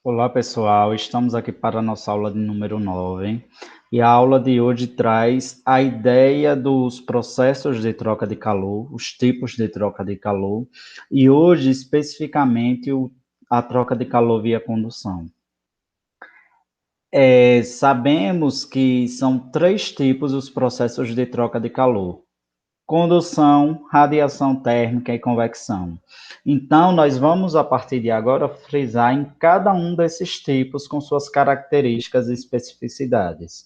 Olá, pessoal. Estamos aqui para a nossa aula de número 9. E a aula de hoje traz a ideia dos processos de troca de calor, os tipos de troca de calor, e hoje, especificamente, a troca de calor via condução. Sabemos que são três tipos os processos de troca de calor: condução, radiação térmica e convecção. Então, nós vamos, a partir de agora, frisar em cada um desses tipos com suas características e especificidades.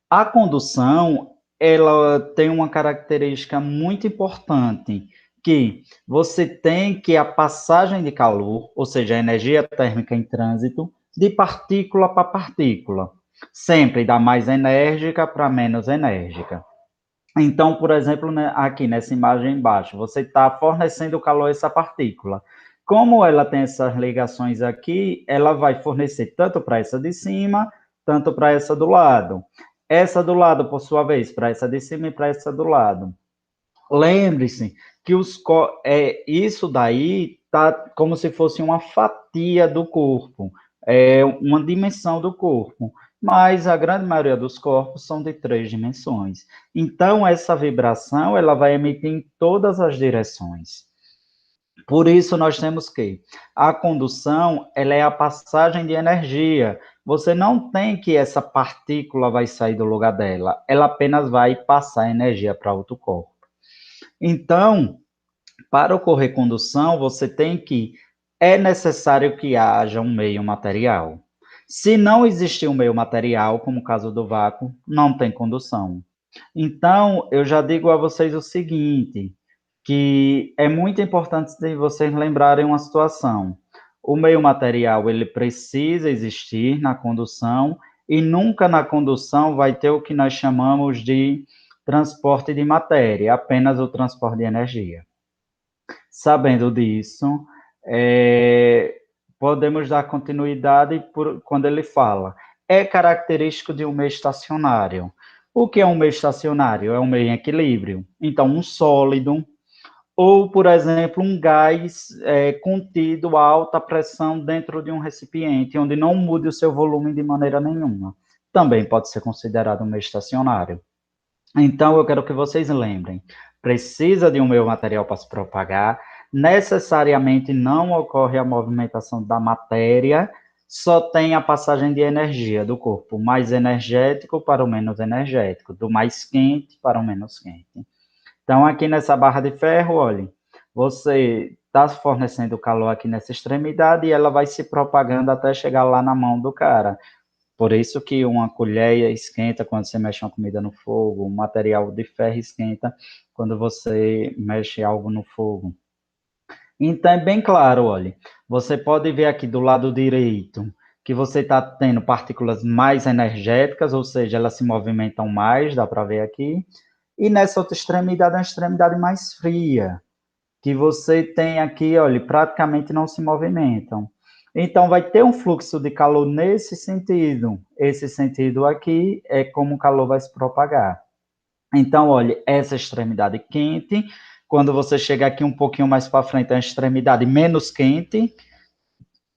A condução, ela tem uma característica muito importante, que você tem que a passagem de calor, ou seja, a energia térmica em trânsito, de partícula para partícula, sempre da mais enérgica para menos enérgica. Então, por exemplo, aqui nessa imagem embaixo, você está fornecendo calor a essa partícula. Como ela tem essas ligações aqui, ela vai fornecer tanto para essa de cima, tanto para essa do lado. Essa do lado, por sua vez, para essa de cima e para essa do lado. Lembre-se que isso daí está como se fosse uma fatia do corpo, uma dimensão do corpo, mas a grande maioria dos corpos são de 3 dimensões. Então, essa vibração ela vai emitir em todas as direções. Por isso, nós temos que a condução ela é a passagem de energia. Você não tem que essa partícula vai sair do lugar dela, ela apenas vai passar energia para outro corpo. Então, para ocorrer condução, é necessário que haja um meio material. Se não existir um meio material, como o caso do vácuo, não tem condução. Então, eu já digo a vocês o seguinte, que é muito importante vocês lembrarem uma situação. O meio material, ele precisa existir na condução e nunca na condução vai ter o que nós chamamos de transporte de matéria, apenas o transporte de energia. Sabendo disso, podemos dar continuidade quando ele fala. É característico de um meio estacionário. O que é um meio estacionário? É um meio em equilíbrio. Então, um sólido, ou, por exemplo, um gás contido a alta pressão dentro de um recipiente, onde não mude o seu volume de maneira nenhuma. Também pode ser considerado um meio estacionário. Então, eu quero que vocês lembrem, precisa de um meio material para se propagar, necessariamente não ocorre a movimentação da matéria, só tem a passagem de energia do corpo mais energético para o menos energético, do mais quente para o menos quente. Então, aqui nessa barra de ferro, olhem, você está fornecendo calor aqui nessa extremidade e ela vai se propagando até chegar lá na mão do cara. Por isso que uma colher esquenta quando você mexe uma comida no fogo, um material de ferro esquenta quando você mexe algo no fogo. Então, é bem claro, olha, você pode ver aqui do lado direito que você está tendo partículas mais energéticas, ou seja, elas se movimentam mais, dá para ver aqui. E nessa outra extremidade, é uma extremidade mais fria, que você tem aqui, olha, praticamente não se movimentam. Então, vai ter um fluxo de calor nesse sentido. Esse sentido aqui é como o calor vai se propagar. Então, olha, essa extremidade quente, quando você chega aqui um pouquinho mais para frente, é a extremidade menos quente,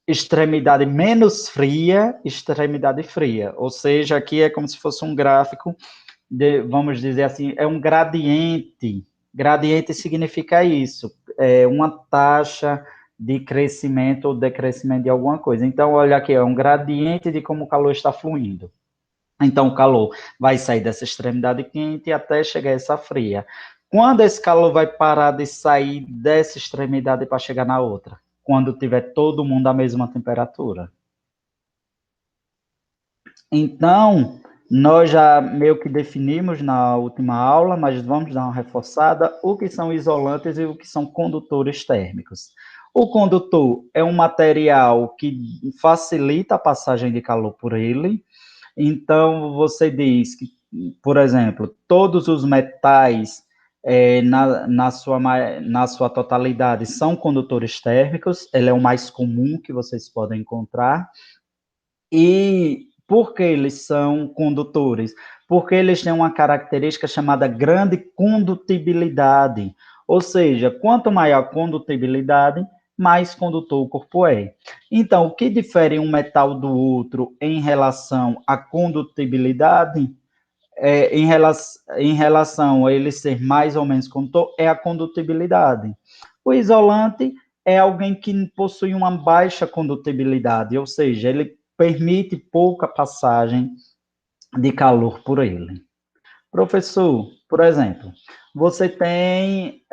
extremidade menos fria, extremidade fria. Ou seja, aqui é como se fosse um gráfico, vamos dizer assim, é um gradiente. Gradiente significa isso, é uma taxa de crescimento ou decrescimento de alguma coisa. Então, olha aqui, é um gradiente de como o calor está fluindo. Então, o calor vai sair dessa extremidade quente até chegar a essa fria. Quando esse calor vai parar de sair dessa extremidade para chegar na outra? Quando tiver todo mundo à mesma temperatura. Então, nós já meio que definimos na última aula, mas vamos dar uma reforçada, o que são isolantes e o que são condutores térmicos. O condutor é um material que facilita a passagem de calor por ele. Então, você diz que, por exemplo, todos os metais na sua totalidade são condutores térmicos, ele é o mais comum que vocês podem encontrar. E por que eles são condutores? Porque eles têm uma característica chamada grande condutibilidade. Ou seja, quanto maior a condutibilidade, mais condutor o corpo é. Então, o que difere um metal do outro em relação à condutibilidade, em relação a ele ser mais ou menos condutor, é a condutibilidade. O isolante é alguém que possui uma baixa condutibilidade, ou seja, ele permite pouca passagem de calor por ele. Professor, por exemplo, você tem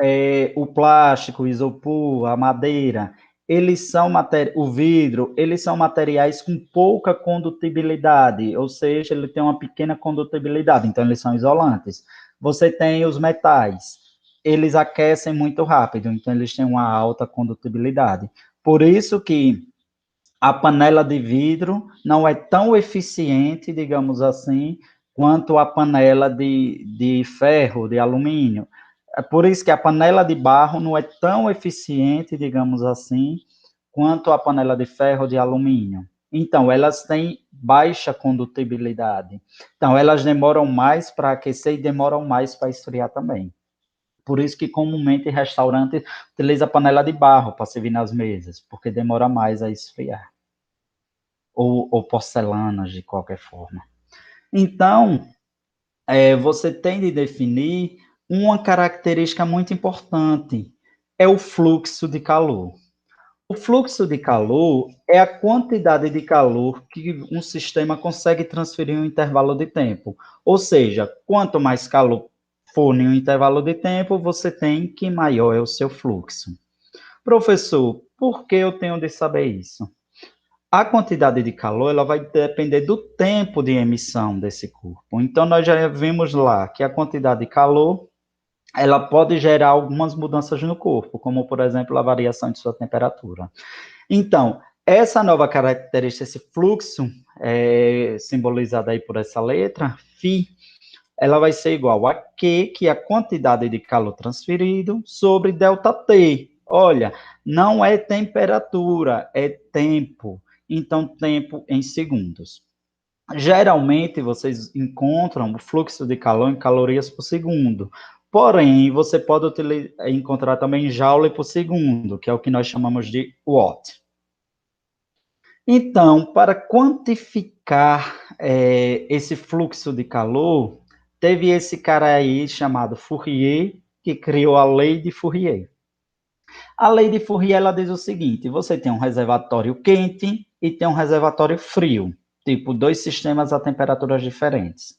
o plástico, o isopor, a madeira, eles são o vidro, eles são materiais com pouca condutibilidade, ou seja, ele tem uma pequena condutibilidade, então eles são isolantes. Você tem os metais, eles aquecem muito rápido, então eles têm uma alta condutibilidade. Por isso que a panela de vidro não é tão eficiente, digamos assim, quanto a panela de ferro, de alumínio. É por isso que a panela de barro não é tão eficiente, digamos assim, quanto a panela de ferro ou de alumínio. Então, elas têm baixa condutibilidade. Então, elas demoram mais para aquecer e demoram mais para esfriar também. Por isso que comumente restaurante utiliza panela de barro para servir nas mesas, porque demora mais a esfriar ou porcelanas de qualquer forma. Então, você tem de definir uma característica muito importante, é o fluxo de calor. O fluxo de calor é a quantidade de calor que um sistema consegue transferir em um intervalo de tempo. Ou seja, quanto mais calor for em um intervalo de tempo, você tem que maior é o seu fluxo. Professor, por que eu tenho de saber isso? A quantidade de calor ela vai depender do tempo de emissão desse corpo. Então, nós já vimos lá que a quantidade de calor ela pode gerar algumas mudanças no corpo, como, por exemplo, a variação de sua temperatura. Então, essa nova característica, esse fluxo, simbolizado aí por essa letra, φ, ela vai ser igual a Q, que é a quantidade de calor transferido, sobre ΔT. Olha, não é temperatura, é tempo. Então, tempo em segundos. Geralmente, vocês encontram o fluxo de calor em calorias por segundo. Porém, você pode encontrar também joule por segundo, que é o que nós chamamos de watt. Então, para quantificar esse fluxo de calor, teve esse cara aí chamado Fourier, que criou a lei de Fourier. A lei de Fourier, ela diz o seguinte, você tem um reservatório quente e tem um reservatório frio, tipo dois sistemas a temperaturas diferentes,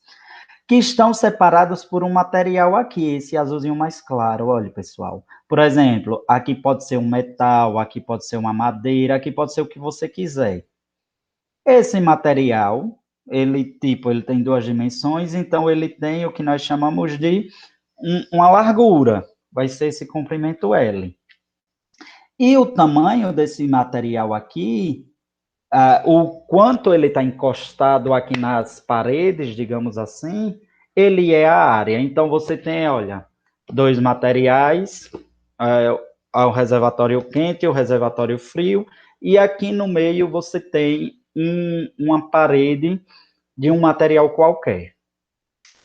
que estão separados por um material aqui, esse azulzinho mais claro, olha, pessoal. Por exemplo, aqui pode ser um metal, aqui pode ser uma madeira, aqui pode ser o que você quiser. Esse material, ele tem duas dimensões, então ele tem o que nós chamamos de uma largura, vai ser esse comprimento L. E o tamanho desse material aqui, o quanto ele está encostado aqui nas paredes, digamos assim, ele é a área. Então, você tem, olha, dois materiais, o reservatório quente e o reservatório frio, e aqui no meio você tem uma parede de um material qualquer.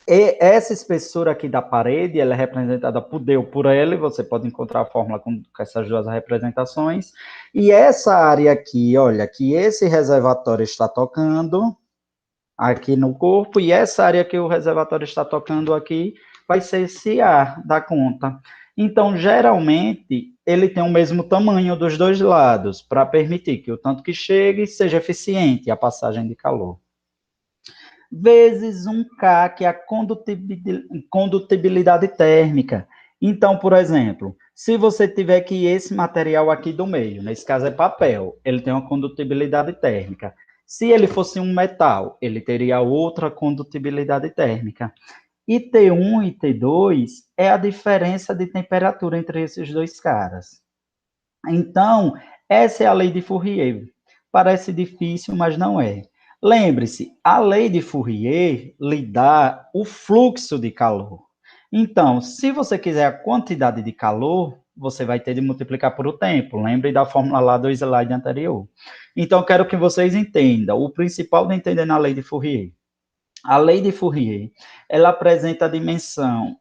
E essa espessura aqui da parede, ela é representada por D ou por L, você pode encontrar a fórmula com essas duas representações. E essa área aqui, olha, que esse reservatório está tocando aqui no corpo, e essa área que o reservatório está tocando aqui, vai ser esse A da conta. Então, geralmente, ele tem o mesmo tamanho dos dois lados, para permitir que o tanto que chegue seja eficiente a passagem de calor. Vezes 1K, que é a condutibilidade térmica. Então, por exemplo, se você tiver que esse material aqui do meio, nesse caso é papel, ele tem uma condutibilidade térmica. Se ele fosse um metal, ele teria outra condutibilidade térmica. E T1 e T2 é a diferença de temperatura entre esses dois caras. Então, essa é a lei de Fourier. Parece difícil, mas não é. Lembre-se, a lei de Fourier lhe dá o fluxo de calor. Então, se você quiser a quantidade de calor, você vai ter de multiplicar por o tempo. Lembre da fórmula lá do slide anterior. Então, quero que vocês entendam o principal de entender na lei de Fourier. A lei de Fourier, ela apresenta a dimensão,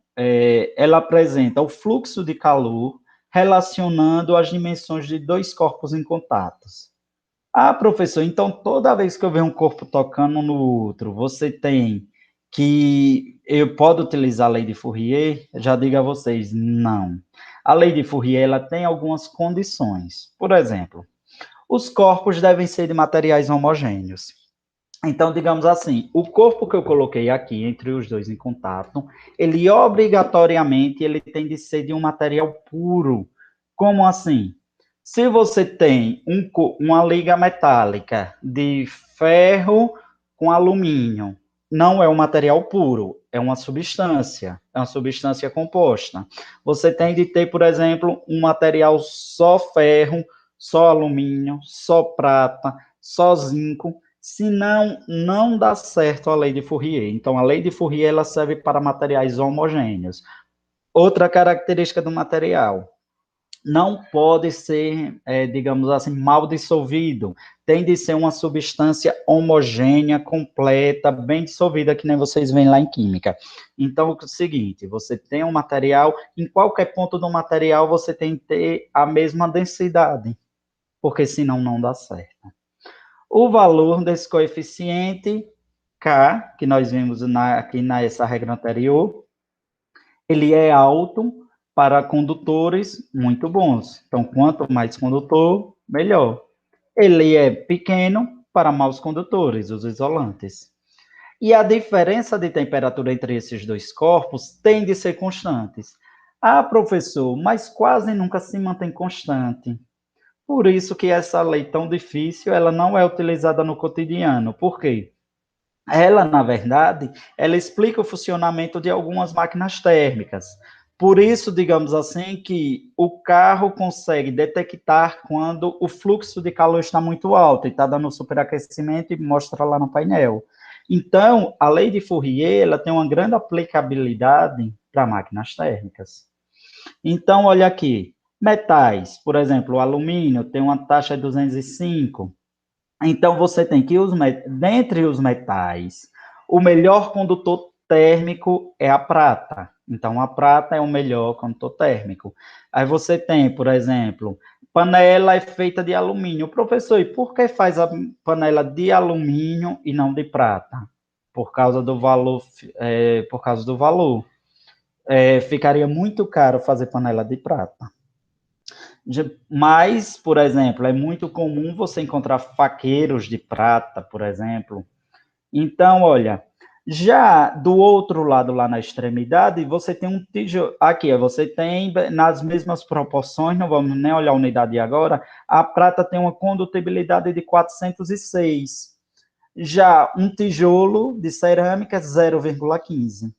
ela apresenta o fluxo de calor relacionando as dimensões de dois corpos em contatos. Ah, professor, então toda vez que eu ver um corpo tocando no outro, você tem que eu posso utilizar a lei de Fourier? Eu já digo a vocês, não. A lei de Fourier ela tem algumas condições. Por exemplo, os corpos devem ser de materiais homogêneos. Então, digamos assim, o corpo que eu coloquei aqui entre os dois em contato, ele obrigatoriamente ele tem de ser de um material puro. Como assim? Se você tem uma liga metálica de ferro com alumínio, não é um material puro, é uma substância composta. Você tem de ter, por exemplo, um material só ferro, só alumínio, só prata, só zinco, senão não dá certo a lei de Fourier. Então, a lei de Fourier ela serve para materiais homogêneos. Outra característica do material, não pode ser, digamos assim, mal dissolvido. Tem de ser uma substância homogênea, completa, bem dissolvida, que nem vocês veem lá em química. Então, é o seguinte, você tem um material, em qualquer ponto do material você tem que ter a mesma densidade, porque senão não dá certo. O valor desse coeficiente K, que nós vimos aqui nessa regra anterior, ele é alto para condutores muito bons. Então, quanto mais condutor, melhor. Ele é pequeno para maus condutores, os isolantes. E a diferença de temperatura entre esses dois corpos tem de ser constantes. Ah, professor, mas quase nunca se mantém constante. Por isso que essa lei tão difícil, ela não é utilizada no cotidiano. Por quê? Ela, na verdade, ela explica o funcionamento de algumas máquinas térmicas. Por isso, digamos assim, que o carro consegue detectar quando o fluxo de calor está muito alto e está dando superaquecimento e mostra lá no painel. Então, a lei de Fourier, ela tem uma grande aplicabilidade para máquinas térmicas. Então, olha aqui, metais, por exemplo, o alumínio tem uma taxa de 205. Então, você tem que, dentre os metais, o melhor condutor térmico é a prata. Então, a prata é o melhor condutor térmico. Aí você tem, por exemplo, panela é feita de alumínio. Professor, e por que faz a panela de alumínio e não de prata? Por causa do valor, por causa do valor. Ficaria muito caro fazer panela de prata. Mas, por exemplo, é muito comum você encontrar faqueiros de prata, por exemplo. Então, olha, já do outro lado, lá na extremidade, você tem um tijolo. Aqui, você tem nas mesmas proporções, não vamos nem olhar a unidade agora, a prata tem uma condutibilidade de 406. Já um tijolo de cerâmica, 0,15.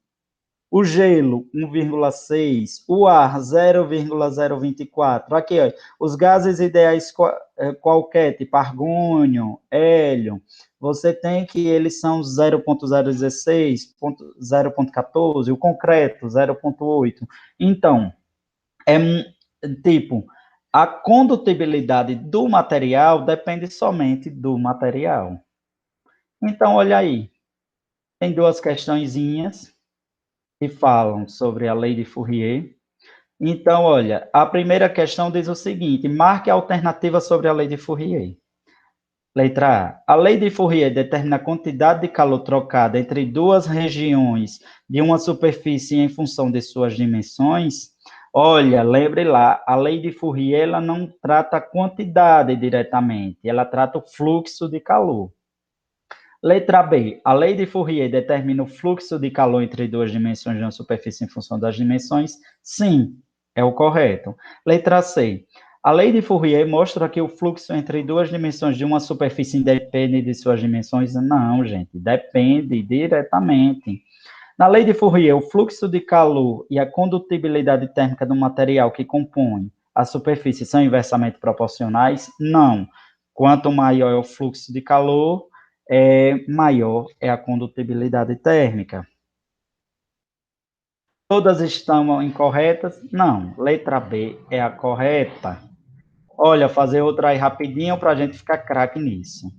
O gelo, 1,6. O ar, 0,024. Aqui, ó, os gases ideais qualquer, tipo argônio, hélio, você tem que eles são 0,016, 0,14, o concreto, 0,8. Então, é tipo, a condutibilidade do material depende somente do material. Então, olha aí, tem duas questõezinhas que falam sobre a lei de Fourier. Então, olha, a primeira questão diz o seguinte: marque a alternativa sobre a lei de Fourier. Letra A. A lei de Fourier determina a quantidade de calor trocada entre duas regiões de uma superfície em função de suas dimensões. Olha, lembre lá, a lei de Fourier ela não trata a quantidade diretamente, ela trata o fluxo de calor. Letra B. A lei de Fourier determina o fluxo de calor entre duas dimensões de uma superfície em função das dimensões? Sim, é o correto. Letra C. A lei de Fourier mostra que o fluxo entre duas dimensões de uma superfície independe de suas dimensões? Não, gente, depende diretamente. Na lei de Fourier, o fluxo de calor e a condutibilidade térmica do material que compõe a superfície são inversamente proporcionais? Não. Quanto maior é o fluxo de calor, maior é a condutibilidade térmica. Todas estão incorretas? Não. Letra B é a correta. Olha, fazer outra aí rapidinho para a gente ficar craque nisso.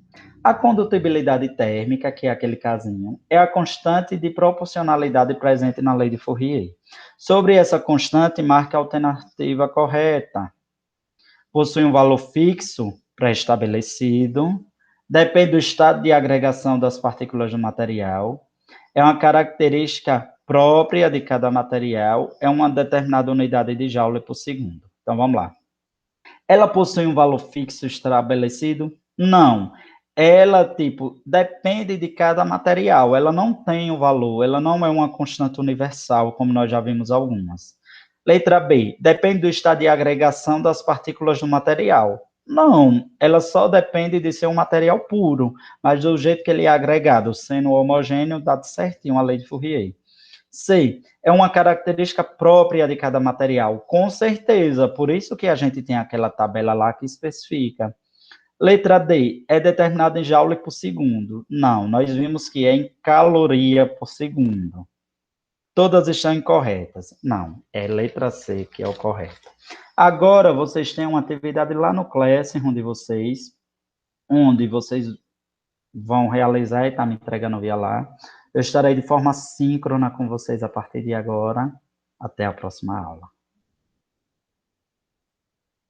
A condutibilidade térmica, que é aquele casinho, é a constante de proporcionalidade presente na lei de Fourier. Sobre essa constante, marque a alternativa correta. Possui um valor fixo pré-estabelecido, depende do estado de agregação das partículas do material, é uma característica própria de cada material, é uma determinada unidade de Joule por segundo. Então, vamos lá. Ela possui um valor fixo estabelecido? Não. Ela, depende de cada material. Ela não tem um valor, ela não é uma constante universal, como nós já vimos algumas. Letra B. Depende do estado de agregação das partículas do material. Não, ela só depende de ser um material puro, mas do jeito que ele é agregado, sendo homogêneo, dá certinho a lei de Fourier. C, é uma característica própria de cada material, com certeza, por isso que a gente tem aquela tabela lá que especifica. Letra D, é determinado em joule por segundo. Não, nós vimos que é em caloria por segundo. Todas estão incorretas. Não, é letra C que é o correto. Agora, vocês têm uma atividade lá no Classroom de vocês, onde vocês vão realizar e está me entregando via lá. Eu estarei de forma síncrona com vocês a partir de agora. Até a próxima aula.